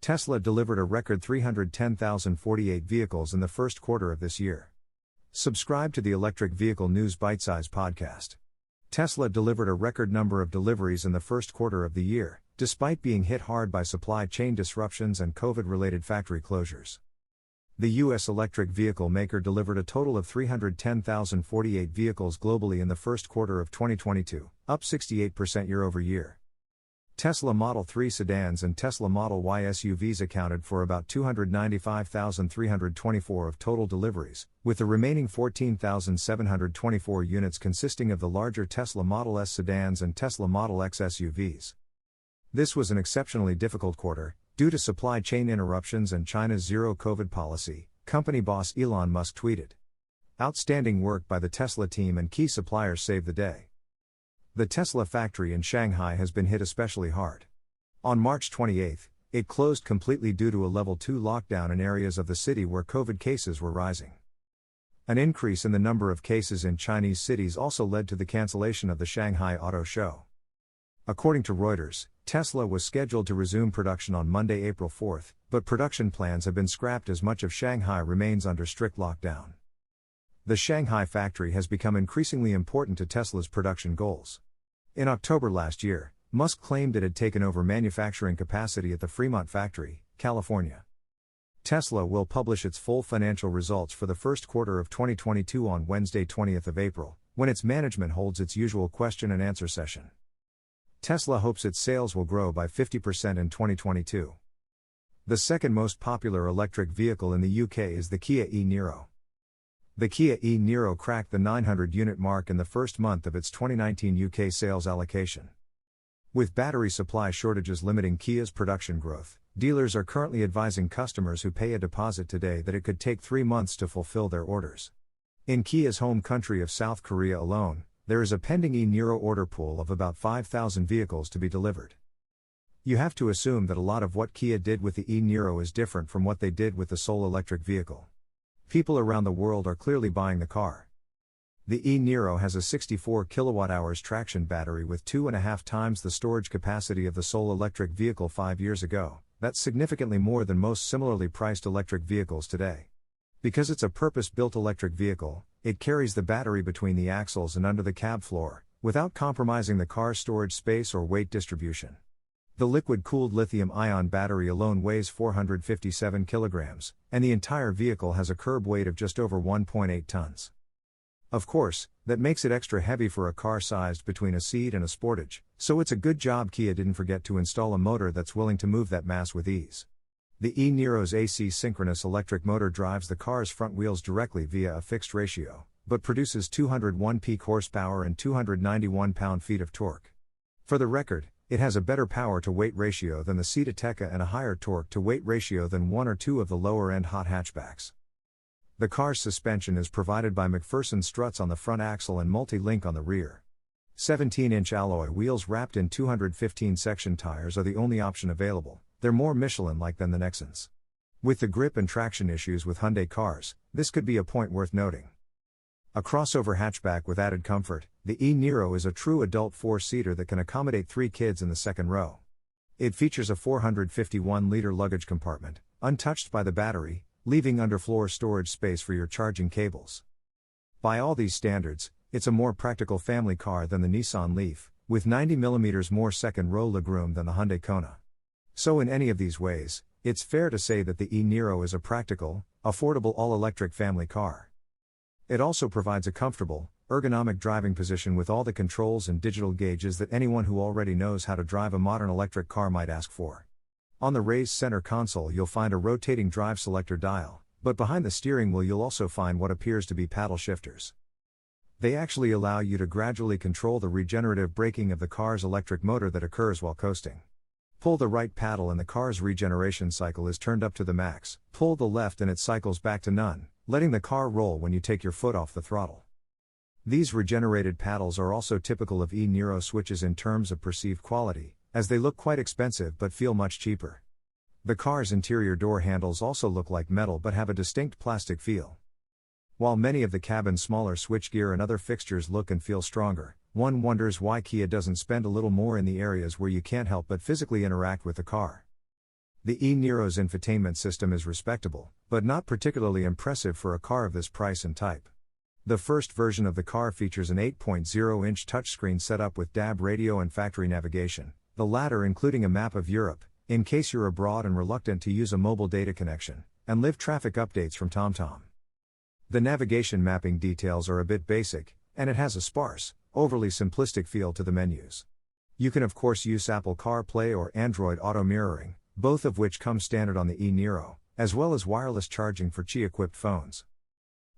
Tesla delivered a record 310,048 vehicles in the first quarter of this year. Subscribe to the Electric Vehicle News Bitesize podcast. Tesla delivered a record number of deliveries in the first quarter of the year, despite being hit hard by supply chain disruptions and COVID-related factory closures. The U.S. electric vehicle maker delivered a total of 310,048 vehicles globally in the first quarter of 2022, up 68% year-over-year. Tesla Model 3 sedans and Tesla Model Y SUVs accounted for about 295,324 of total deliveries, with the remaining 14,724 units consisting of the larger Tesla Model S sedans and Tesla Model X SUVs. This was an exceptionally difficult quarter, due to supply chain interruptions and China's zero-COVID policy, company boss Elon Musk tweeted. Outstanding work by the Tesla team and key suppliers saved the day. The Tesla factory in Shanghai has been hit especially hard. On March 28, it closed completely due to a Level 2 lockdown in areas of the city where COVID cases were rising. An increase in the number of cases in Chinese cities also led to the cancellation of the Shanghai Auto Show. According to Reuters, Tesla was scheduled to resume production on Monday, April 4, but production plans have been scrapped as much of Shanghai remains under strict lockdown. The Shanghai factory has become increasingly important to Tesla's production goals. In October last year, Musk claimed it had taken over manufacturing capacity at the Fremont factory, California. Tesla will publish its full financial results for the first quarter of 2022 on Wednesday, 20th of April, when its management holds its usual question and answer session. Tesla hopes its sales will grow by 50% in 2022. The second most popular electric vehicle in the UK is the Kia E Nero. The Kia E Nero cracked the 900-unit mark in the first month of its 2019 UK sales allocation. With battery supply shortages limiting Kia's production growth, dealers are currently advising customers who pay a deposit today that it could take 3 months to fulfill their orders. In Kia's home country of South Korea alone, there is a pending E Nero order pool of about 5,000 vehicles to be delivered. You have to assume that a lot of what Kia did with the E Nero is different from what they did with the Soul electric vehicle. People around the world are clearly buying the car. The E Nero has a 64 kWh traction battery with 2.5 times the storage capacity of the Soul electric vehicle 5 years ago. That's significantly more than most similarly priced electric vehicles today. Because it's a purpose-built electric vehicle, it carries the battery between the axles and under the cab floor, without compromising the car's storage space or weight distribution. The liquid-cooled lithium-ion battery alone weighs 457 kilograms, and the entire vehicle has a curb weight of just over 1.8 tons. Of course, that makes it extra heavy for a car sized between a seat and a Sportage, so it's a good job Kia didn't forget to install a motor that's willing to move that mass with ease. The E Nero's AC synchronous electric motor drives the car's front wheels directly via a fixed ratio, but produces 201 peak horsepower and 291 pound-feet of torque. For the record, it has a better power-to-weight ratio than the Seat Ateca and a higher torque-to-weight ratio than one or two of the lower-end hot hatchbacks. The car's suspension is provided by McPherson struts on the front axle and multi-link on the rear. 17-inch alloy wheels wrapped in 215-section tires are the only option available. They're more Michelin-like than the Nexans. With the grip and traction issues with Hyundai cars, this could be a point worth noting. A crossover hatchback with added comfort, the E Nero is a true adult 4-seater that can accommodate 3 kids in the second row. It features a 451-liter luggage compartment, untouched by the battery, leaving underfloor storage space for your charging cables. By all these standards, it's a more practical family car than the Nissan Leaf, with 90 mm more second-row legroom than the Hyundai Kona. So in any of these ways, it's fair to say that the E Nero is a practical, affordable all-electric family car. It also provides a comfortable, ergonomic driving position with all the controls and digital gauges that anyone who already knows how to drive a modern electric car might ask for. On the raised center console you'll find a rotating drive selector dial, but behind the steering wheel you'll also find what appears to be paddle shifters. They actually allow you to gradually control the regenerative braking of the car's electric motor that occurs while coasting. Pull the right paddle and the car's regeneration cycle is turned up to the max, pull the left and it cycles back to none, letting the car roll when you take your foot off the throttle. These regenerated paddles are also typical of E Nero switches in terms of perceived quality, as they look quite expensive but feel much cheaper. The car's interior door handles also look like metal but have a distinct plastic feel. While many of the cabin's smaller switchgear and other fixtures look and feel stronger, one wonders why Kia doesn't spend a little more in the areas where you can't help but physically interact with the car. The E Nero's infotainment system is respectable, but not particularly impressive for a car of this price and type. The first version of the car features an 8.0-inch touchscreen setup with DAB radio and factory navigation, the latter including a map of Europe, in case you're abroad and reluctant to use a mobile data connection, and live traffic updates from TomTom. The navigation mapping details are a bit basic, and it has a sparse, overly simplistic feel to the menus. You can of course use Apple CarPlay or Android Auto mirroring, both of which come standard on the E Nero, as well as wireless charging for Qi-equipped phones.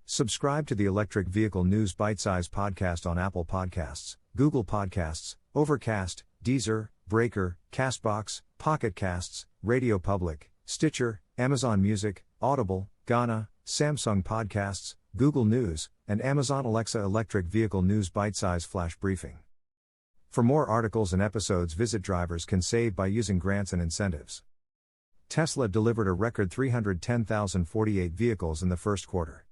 Subscribe to the Electric Vehicle News Bitesize podcast on Apple Podcasts, Google Podcasts, Overcast, Deezer, Breaker, Castbox, Pocket Casts, Radio Public, Stitcher, Amazon Music, Audible, Gaana, Samsung Podcasts, Google News, and Amazon Alexa. Electric Vehicle News Bitesize Flash Briefing. For more articles and episodes, visit Drivers Can Save by using grants and incentives. Tesla delivered a record 310,048 vehicles in the first quarter.